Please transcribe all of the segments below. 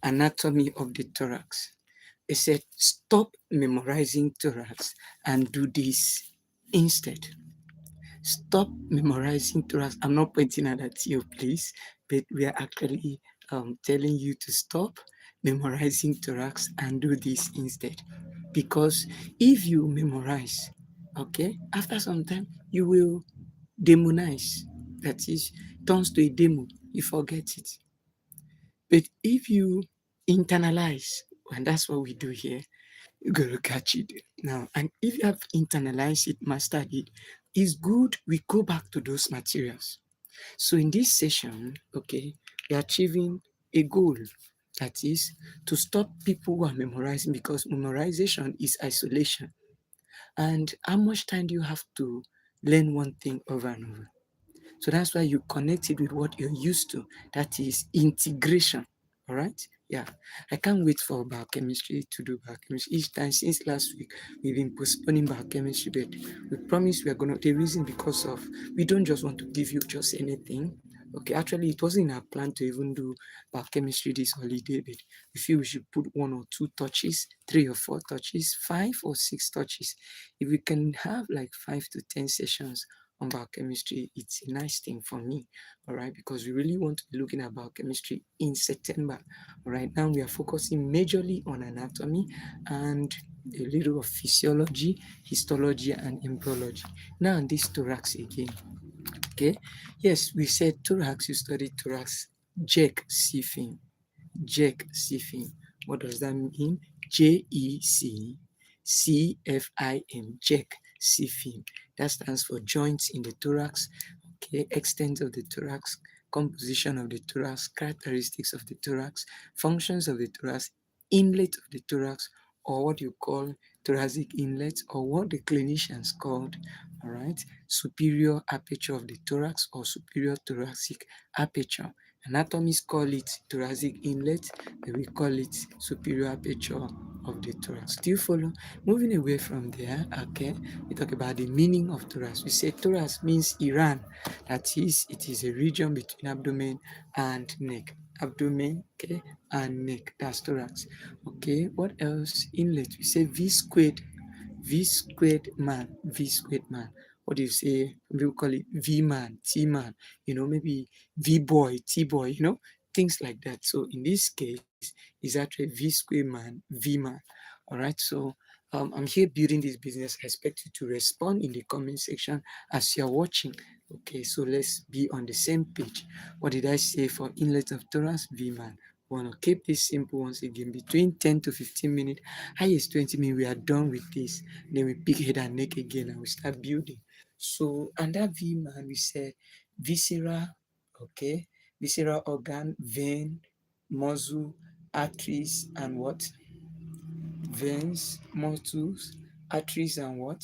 anatomy of the thorax. They said, stop memorizing thorax and do this instead. Stop memorizing thorax. I'm not pointing at you, please, but we are actually telling you to stop memorizing thorax and do this instead. Because if you memorize, okay, after some time, you will demonize. That is, turns to a demo. You forget it. But if you internalize, and that's what we do here, you're going to catch it now. And if you have internalized it, mastered it, it's good we go back to those materials. So in this session, okay, we're achieving a goal. That is to stop people who are memorizing, because memorization is isolation. And how much time do you have to learn one thing over and over? So that's why you connect it with what you're used to. That is integration. All right? Yeah. I can't wait for biochemistry to do biochemistry. Each time since last week, we've been postponing biochemistry, but we promise we are going to. The reason because of we don't just want to give you just anything. Okay, actually, it wasn't in our plan to even do biochemistry this holiday, but we feel we should put 1 or 2 touches, 3 or 4 touches, 5 or 6 touches. If we can have like 5 to 10 sessions on biochemistry, it's a nice thing for me, all right, because we really want to be looking at biochemistry in September. All right, now we are focusing majorly on anatomy and a little of physiology, histology, and embryology. Now, this thorax again. Okay, yes, we said thorax, you studied thorax, Jek Sifin. Jek Sifin. What does that mean? JECCFIM. Jek Sifin. That stands for joints in the thorax, okay, extent of the thorax, composition of the thorax, characteristics of the thorax, functions of the thorax, inlet of the thorax, or what you call thoracic inlet, or what the clinicians called, all right, superior aperture of the thorax or superior thoracic aperture. Anatomists call it thoracic inlet, but we call it superior aperture of the thorax. Do you follow? Moving away from there, okay, we talk about the meaning of thorax. We say thorax means Iran. That is, it is a region between abdomen and neck. Abdomen, okay, and neck. That's thorax. Okay, what else? Inlet. We say V squared. V squared man. V squared man. What do you say? We will call it V man, T man. Maybe V boy, T boy. Things like that. So in this case, it's actually V squared man, V man. All right. So I'm here building this business. I expect you to respond in the comment section as you're watching. Okay, so let's be on the same page. What did I say for inlet of thorax? V man. We want to keep this simple once again, between 10 to 15 minutes, highest 20 minutes, we are done with this. Then we pick head and neck again and we start building. So under V man, we say viscera, okay, visceral organ, vein, muscle, arteries, and what? Veins, muscles, arteries, and what?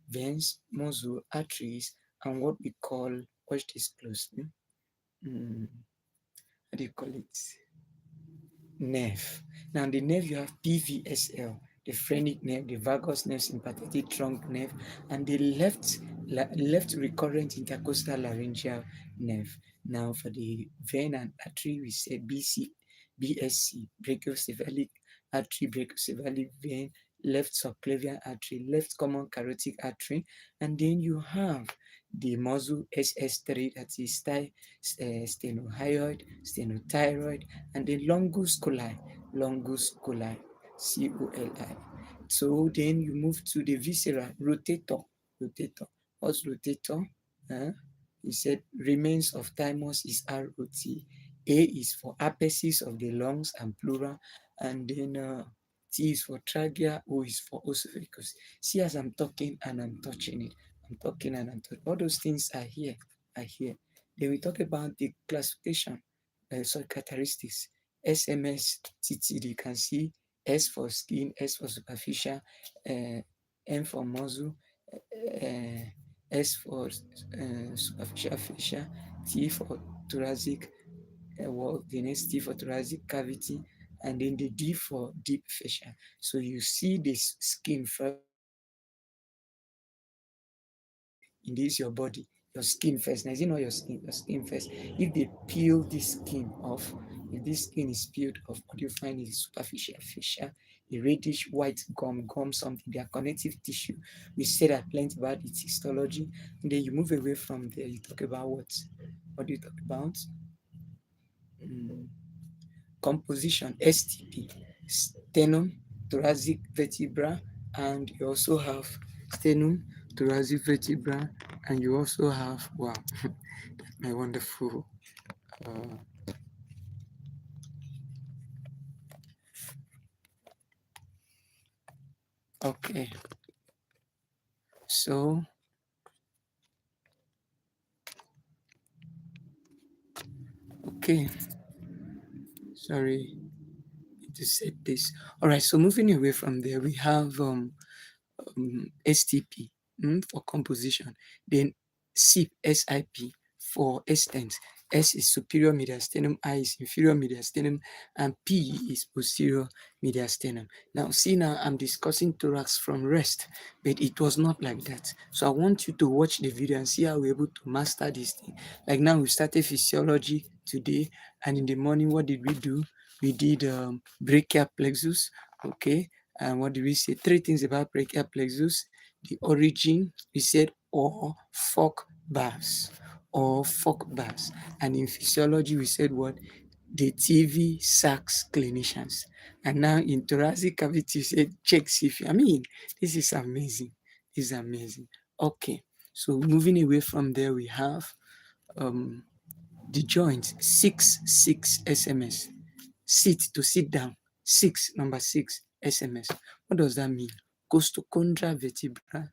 Veins, muscle, arteries, and what we call, watch this closely. How do you call it? Nerve. Now, the nerve you have PVSL, the phrenic nerve, the vagus nerve, sympathetic trunk nerve, and the left recurrent intercostal laryngeal nerve. Now, for the vein and artery, we say BSC, brachiocephalic artery, brachiocephalic vein, left subclavian artery, left common carotid artery, and then you have the muscle SS3, that is stenohyoid, stenothyroid, and the longus coli, coli. So then you move to the viscera, rotator. What's rotator? He said remains of thymus is ROT. A is for apeces of the lungs and pleura, and then T is for trachea, O is for oesophagus. See, as I'm talking and I'm touching it, I'm talking and I'm touching. All those things are here, Then we talk about the classification, characteristics. SMSTT, you can see S for skin, S for superficial, M for muscle, S for superficial fascia, T for thoracic wall, the next T for thoracic cavity, and then the D for deep fascia. So you see this skin first in this your body, your skin first. Now, is it not your skin first? If they peel this skin off, If this skin is peeled off, what you find is superficial fascia, a reddish white gum, something. They are connective tissue. We said at length about its histology, and then you move away from there. You talk about what? What do you talk about? Mm, composition, STP, sternum, thoracic vertebra, and you also have sternum, thoracic vertebra, and you also have, wow, my wonderful, uh, okay, so, okay, sorry to set this. All right, so moving away from there, we have STP for composition, then SIP for extent. S is superior mediastinum, I is inferior mediastinum, and P is posterior mediastinum. Now, see, now I'm discussing thorax from rest, but it was not like that. So I want you to watch the video and see how we're able to master this thing. Like now, we started physiology today, and in the morning, what did we do? We did brachial plexus, okay? And what did we say? Three things about brachial plexus. The origin, we said, or fork bars, or fork bars. And in physiology, we said what? The TV sacs clinicians. And now in thoracic cavity, we said, check CFI. I mean, this is amazing. This is amazing. Okay, so moving away from there, we have um, the joint, 6 SMS. Sit, to sit down. Number 6, SMS. What does that mean? Costochondral vertebra,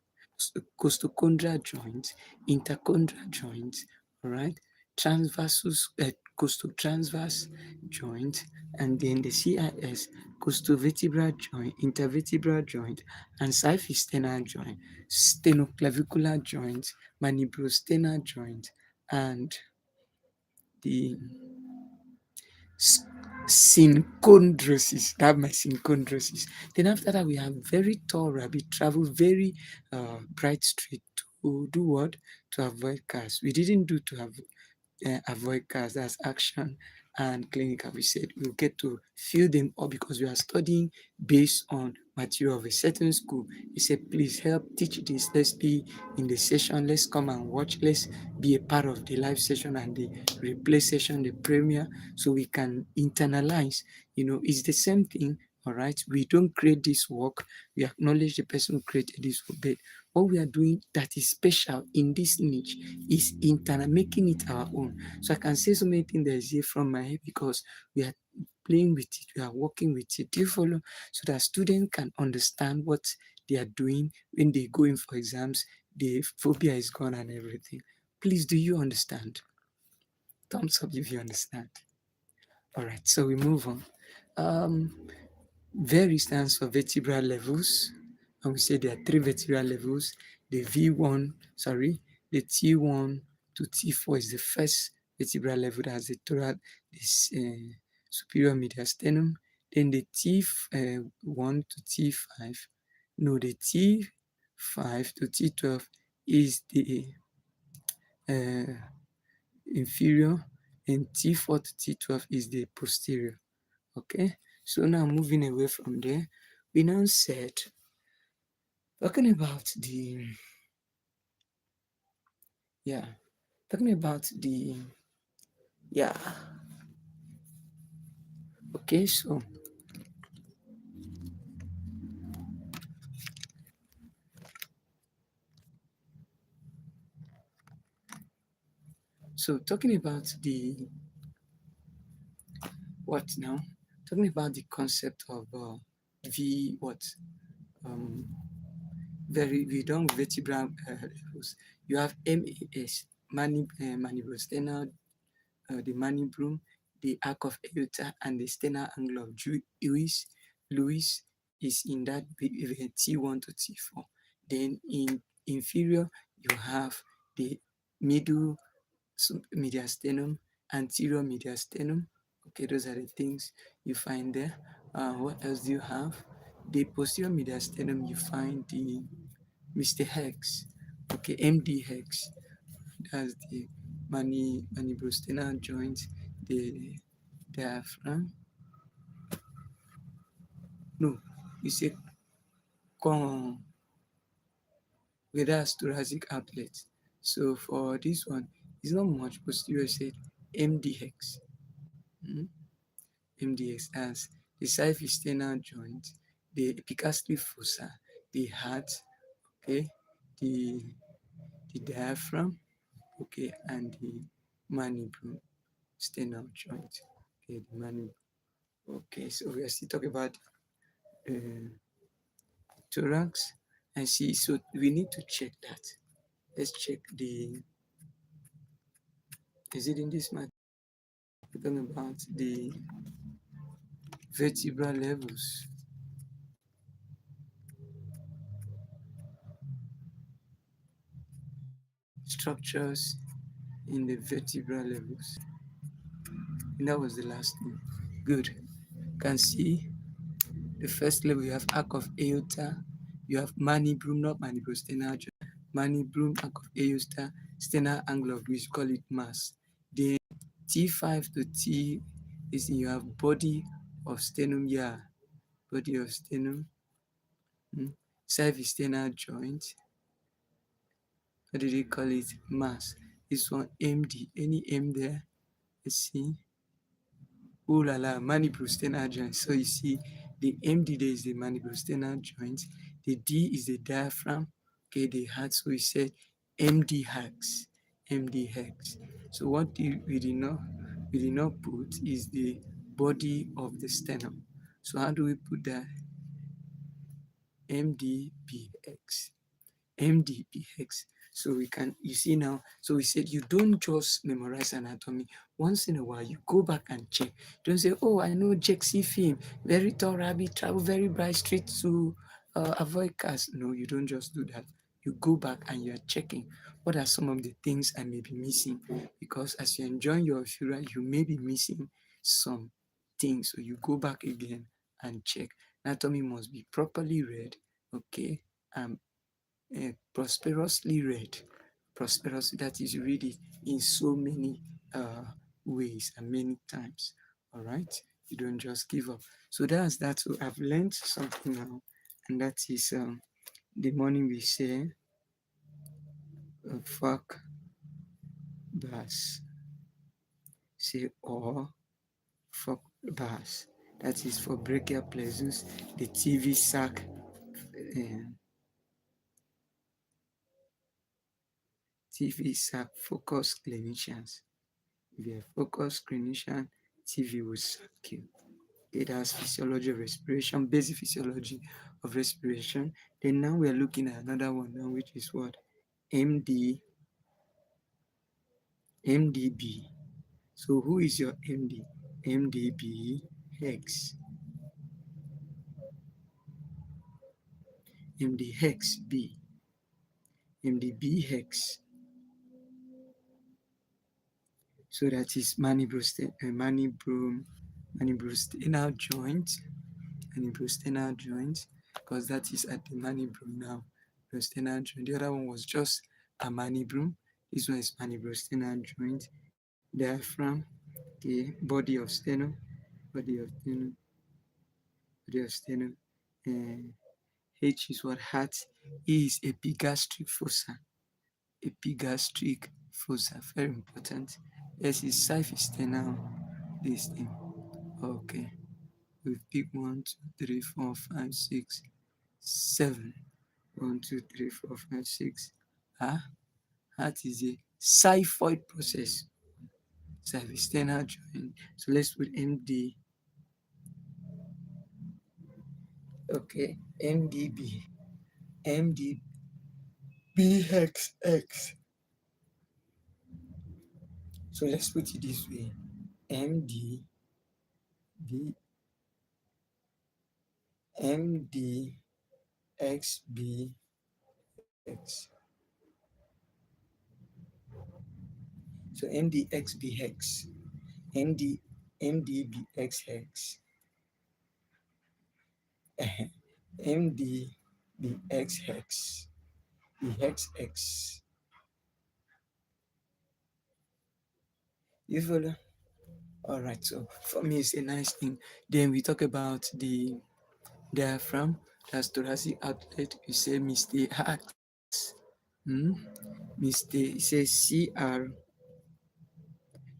costochondral joint, interchondral joint, all right? Transversus, costotransverse joint, and then the CIS, costovertebral joint, intervertebral joint, and syphisternal joint, sternoclavicular joint, manubrosternal joint, and the synchondrosis. That my synchondrosis. Then after that, we have very tall rabbit travel very bright street to do what? To avoid cars. We didn't do to avoid cars. That's action and clinical. We said we'll get to fill them up because we are studying based on material of a certain school. He said, please help teach this. Let's be in the session. Let's come and watch. Let's be a part of the live session and the replay session, the premiere, so we can internalize. It's the same thing. All right. We don't create this work. We acknowledge the person who created this work. But what we are doing that is special in this niche is internal, making it our own. So I can say so many things that is here from my head because we are playing with it, we are working with it. Do you follow? So that students can understand what they are doing when they go in for exams. The phobia is gone and everything. Please, do you understand? Thumbs up if you understand. All right, so we move on. Very stands for vertebral levels, and we say there are 3 vertebral levels. The the T1 to T4 is the first vertebral level, that has the thorax, this superior mediastinum. Then the T1 to T5, no, the T5 to T12 is the uh, inferior, and T4 to T12 is the posterior. Okay, so now moving away from there, we now said, talking about the, yeah, talking about the, yeah, okay, so talking about the, what now? Talking about the concept of V, what? Um, we don't vertebral levels. You have MAS, mandibulosternal, the manibrum, the arc of aorta, and the sternal angle of Lewis is in that T1 to T4. Then in inferior, you have the middle mediastinum, anterior mediastinum. Okay, those are the things you find there. What else do you have? The posterior mediastinum, you find the Mr. Hex, okay, MD Hex. That's the manubrosternal joint, the diaphragm. No, you say con, where that's thoracic outlet. So for this one, it's not much posterior said MDX. mm, MDX as the xiphoesternal joint, the epigastric fossa, the heart, okay, the the diaphragm, okay, and the mandible sternal joint, okay, the mandible. Okay, so we are still talking about uh, thorax and see. So we need to check that. Let's check the. Is it in this matter? We're talking about the vertebral levels, structures in the vertebral levels. And that was the last one. Good. You can see the first level, you have arc of aorta, you have manibrum, not mandibulosternal joint, manibrum, arc of aorta, sternal angle of which call it mass. Then T5 to T is you have body of sternum, yeah, body of sternum, xiphoesternal joint. What did they call it? Mass. This one MD. Any M there? Let's see. Oh la la, mandibulosternal joint. So you see, the MD there is the mandibulosternal joint. The D is the diaphragm. Okay, the heart. So we said MD hex. MD hex. So what we did not put is the body of the sternum. So how do we put that? MDBX. MDPX. So we can, you see now, so we said you don't just memorize anatomy. Once in a while, you go back and check. Don't say, oh, I know Jexy film, very tall rabbit, travel very bright street to avoid cars. No, you don't just do that. You go back and you're checking what are some of the things I may be missing. Because as you're enjoying your funeral, you may be missing some things. So you go back again and check. Anatomy must be properly read, okay? Prosperously read. Prosperous, that is read it in so many uh, ways and many times. All right, you don't just give up. So that's that. So I've learned something now, and that is the morning we say fuck bass, say or fuck bass. That is for brachial plexus, the TV sac, TV sac focus clinicians. If you're a focus clinician, TV will suck you. It has physiology of respiration, basic physiology of respiration. Then now we're looking at another one now, which is what? MDB. So who is your MD? MDB hex. MD hex B. MDB hex. So that is mandibulosternal joint, mandibulosternal joint, because that is at the manibrum now. Sternal joint. The other one was just a manibrum. This one is mandibulosternal joint, diaphragm, the body of sternum, body of sternum, body of sternum. H is what? Heart. E is epigastric fossa. Epigastric fossa, very important. S is xiphoesternal. This thing. Okay. We pick 1, 2, 3, 4, 5, 6, 7. 1, 2, 3, 4, 5, 6. Ah, heart is a xiphoid process. Xiphoesternal joint. So let's put MD. Okay, MDB. MDBXX. So let's put it this way. MDB. MDXB. So MDXB hex, MDBX hex, MDBX hex, the hex X. You follow? All right, so for me, it's a nice thing. Then we talk about the diaphragm, that's thoracic outlet. We say Mr. Heart. Hmm? Mr. It says CR,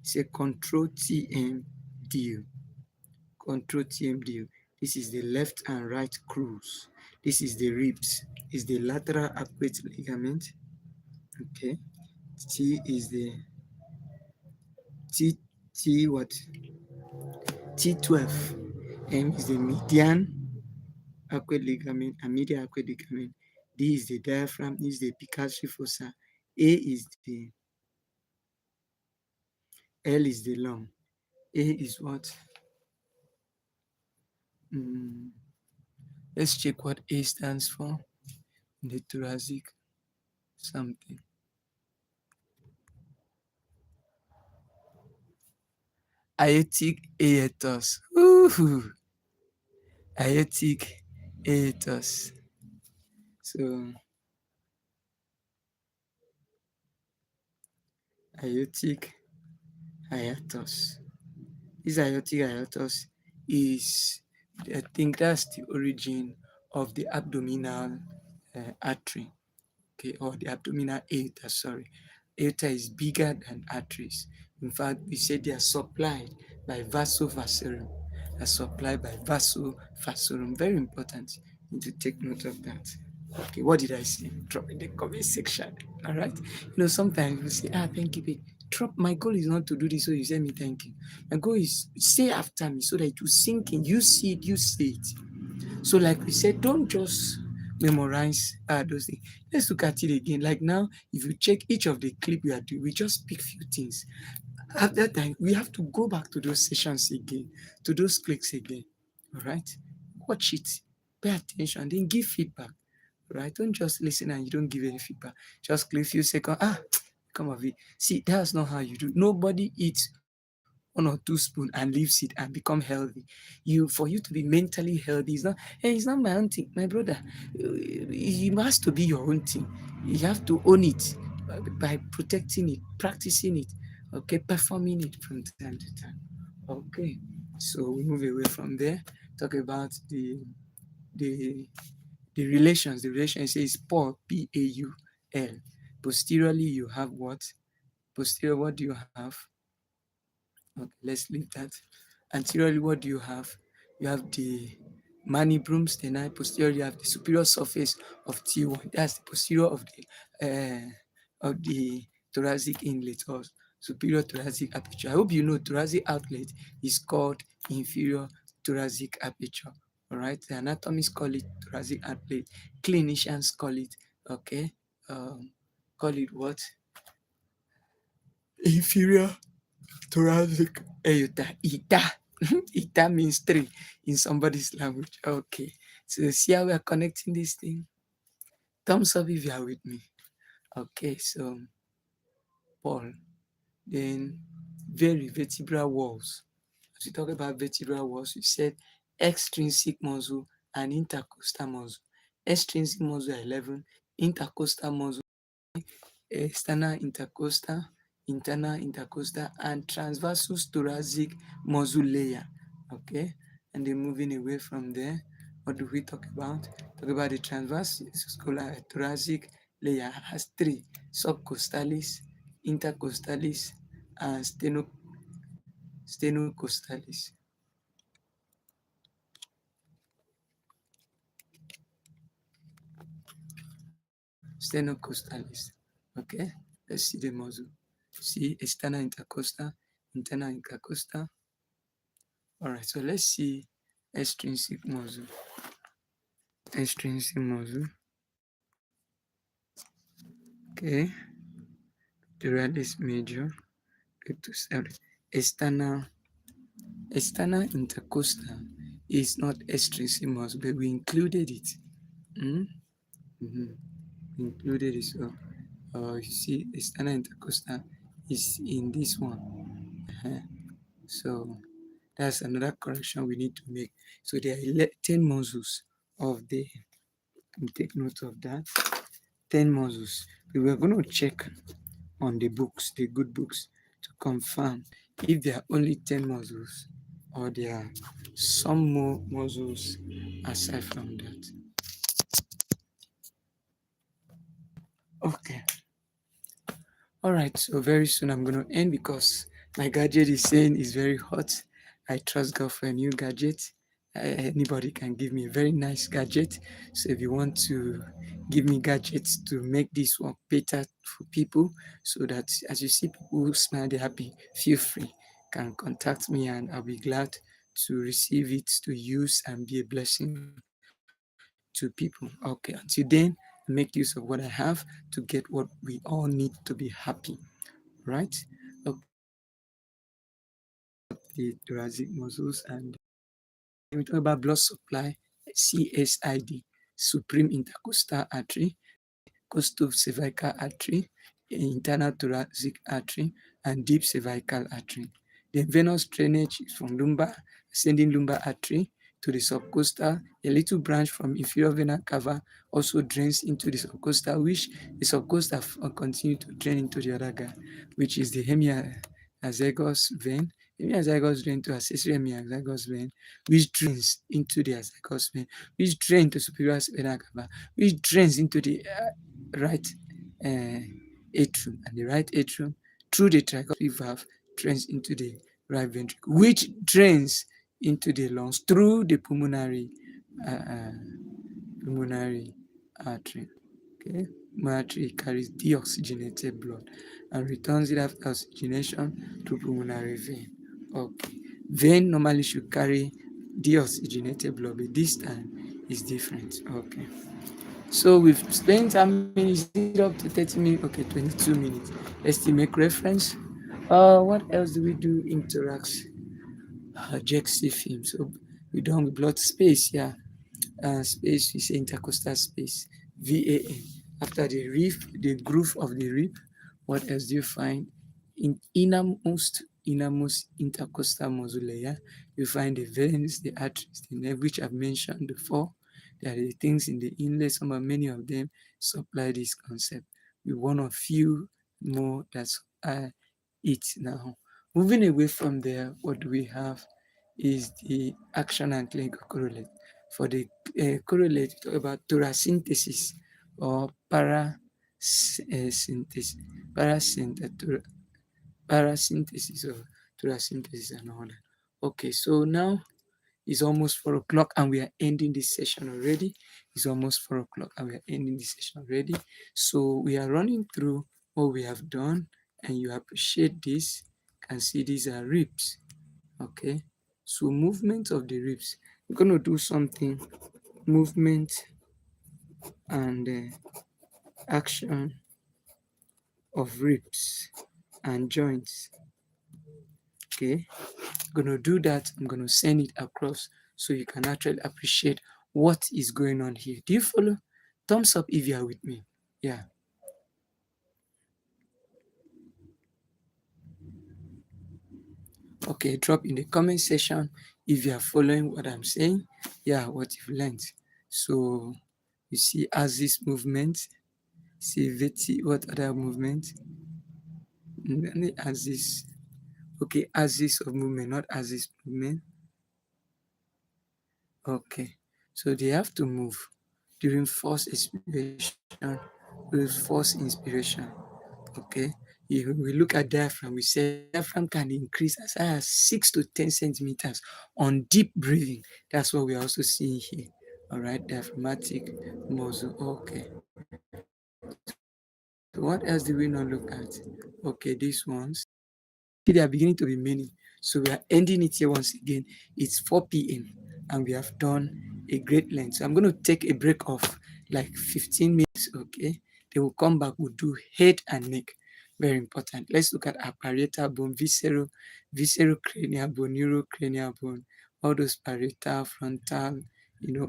say control TMDU. Control TMDU. This is the left and right cruise. This is the ribs. Is the lateral arcuate ligament. Okay. T is the T T what? T12. M is the median arcuate ligament and medial arcuate ligament. D is the diaphragm. E is the epicardary fossa. A is the L is the lung. A is what? Mm, let's check what A stands for. The thoracic something. Aortic aortus. Ooh, aortic aortus. So aortic hiatus. This aortic hiatus is, I think that's the origin of the abdominal artery, okay, or the abdominal aorta, sorry. Aorta is bigger than arteries. In fact, we say they are supplied by vasovascular. Are supplied by vasovascular. Very important. You need to take note of that. Okay, what did I say? Drop in the comment section. All right. Sometimes you say, thank you, babe. Drop. My goal is not to do this, so you say me thank you. My goal is say after me so that it will sink in. You see it, you see it. So, like we said, don't just memorize those things. Let's look at it again. Like now, if you check each of the clip we are doing, we just pick few things. At that time, we have to go back to those sessions again, to those clicks again. All right? Watch it, pay attention, then give feedback. Right? Don't just listen and you don't give any feedback. Just click few seconds. Come of it. See, that's not how you do. Nobody eats 1 or 2 spoons and leaves it and become healthy. For you to be mentally healthy, it's not my own thing, my brother. It has to be your own thing. You have to own it by protecting it, practicing it, okay, performing it from time to time. Okay, so we move away from there. Talk about the the relations. The relation says Paul, Paul. Posteriorly, you have what? Posterior, what do you have? Okay, let's leave that. Anteriorly, what do you have? You have the manibrum steni. Posteriorly, you have the superior surface of T1. That's the posterior of the thoracic inlet or superior thoracic aperture. I hope you know thoracic outlet is called inferior thoracic aperture. All right, the anatomists call it thoracic outlet. Clinicians call it, okay, call it what? Inferior thoracic aorta. Ita. Ita means three in somebody's language. Okay. So see how we are connecting this thing? Thumbs up if you are with me. Okay, so Paul. Then very vertebral walls. As we talk about vertebral walls, we said extrinsic muscle and intercostal muscle. Extrinsic muscle are 11, intercostal muscle, external intercostal, internal intercostal, and transversus thoracic muscle layer. Okay, and then moving away from there, what do we talk about? Talk about the transversus thoracic layer has 3: subcostalis, intercostalis, and stenocostalis. Stenocostalis. Okay, let's see the muscle. See external intercostal, internal intercostal. All right, so let's see extrinsic muscle. Extrinsic muscle. Okay, pectoralis major, rectus, external intercostal is not extrinsic muscle, but we included it. We included it. So, you see, external intercostal is in this one. So that's another correction we need to make. So there are 10 muscles of the, take note of that, 10 muscles. We were going to check on the books, the good books, to confirm if there are only 10 muscles or there are some more muscles aside from that. Okay. All right. So very soon I'm going to end because my gadget is saying it's very hot. I trust God for a new gadget. Anybody can give me a very nice gadget. So if you want to give me gadgets to make this work better for people, so that as you see people who smile, they're happy, feel free, can contact me and I'll be glad to receive it to use and be a blessing to people. Okay, until then, make use of what I have to get what we all need to be happy, right? Okay, so we talked about the thoracic muscles and we talk about blood supply, CSID, supreme intercostal artery, costocervical artery, internal thoracic artery, and deep cervical artery. The venous drainage is from lumbar, ascending lumbar artery to the subcostal. A little branch from inferior vena cava also drains into the subcostal, which the subcostal continue to drain into the other guy, which is the hemiazygos vein. Hemiazygos vein to accessory hemiazygos vein, which drains into the azygos vein, which drains to superior vena cava, which drains into the right uh, atrium, and the right atrium through the tricuspid valve drains into the right ventricle, which drains into the lungs through the pulmonary artery. Okay, pulmonary artery carries deoxygenated blood and returns it after oxygenation to pulmonary vein. Okay, vein normally should carry deoxygenated blood, but this time is different. Okay. So we've spent how many minutes? Is it up to 30 minutes? Okay, 22 minutes. Let's still make reference. What else do we do in thorax? Jexy film. So we done with blood space, yeah. Space, we say intercostal space, VAN. After the rib, the groove of the rib, what else do you find? In innermost intercostal muscle layer, you find the veins, the arteries, the nerve, which I've mentioned before. There are the things in the inlet, many of them supply this concept. We want a few more that supply it now. Moving away from there, what do we have is the action and clinical correlate. For the correlate, we talk about thoracynthesis or parasynthesis or thoracynthesis and all that. Okay, so now it's almost 4 o'clock and we are ending this session already. It's almost 4 o'clock and we are ending this session already. So we are running through what we have done and you appreciate this. You can see these are ribs. Okay, so movement of the ribs. We're going to do something, movement and action of ribs and joints. Okay, I'm going to do that. I'm going to send it across so you can actually appreciate what is going on here. Do you follow? Thumbs up if you are with me. Yeah. Okay, drop in the comment section if you are following what I'm saying. Yeah, what you've learned. So you see axis movement, see VT, what other movement? Axis. Okay, axis of movement, not axis movement. Okay, so they have to move during forced expiration, with forced inspiration. Okay, if we look at diaphragm, we say diaphragm can increase as high as 6 to 10 centimeters on deep breathing. That's what we're also seeing here. All right, diaphragmatic muscle. Okay, so what else do we not look at? Okay, these ones. They are beginning to be many. So we are ending it here once again. It's 4 p.m. and we have done a great length. So I'm going to take a break of like 15 minutes, okay? They will come back, we'll do head and neck. Very important. Let's look at parietal bone, viscerocranial bone, neurocranial bone, all those parietal, frontal,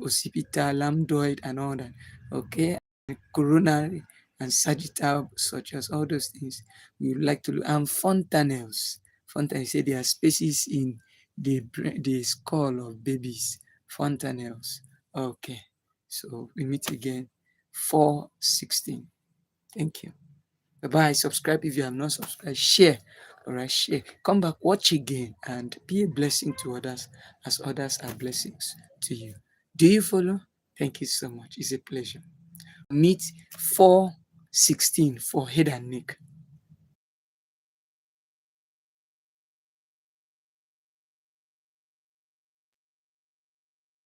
occipital, lambdoid, and all that, okay? Coronary and sagittal structures, all those things we would like to look. And fontanelles. Fontanelles say there are spaces in the skull of babies. Fontanelles. Okay. So we meet again 4:16. Thank you. Bye bye. Subscribe if you have not subscribed. Share. All right, share. Come back, watch again, and be a blessing to others as others are blessings to you. Do you follow? Thank you so much. It's a pleasure. Meet 4:16 for head and neck.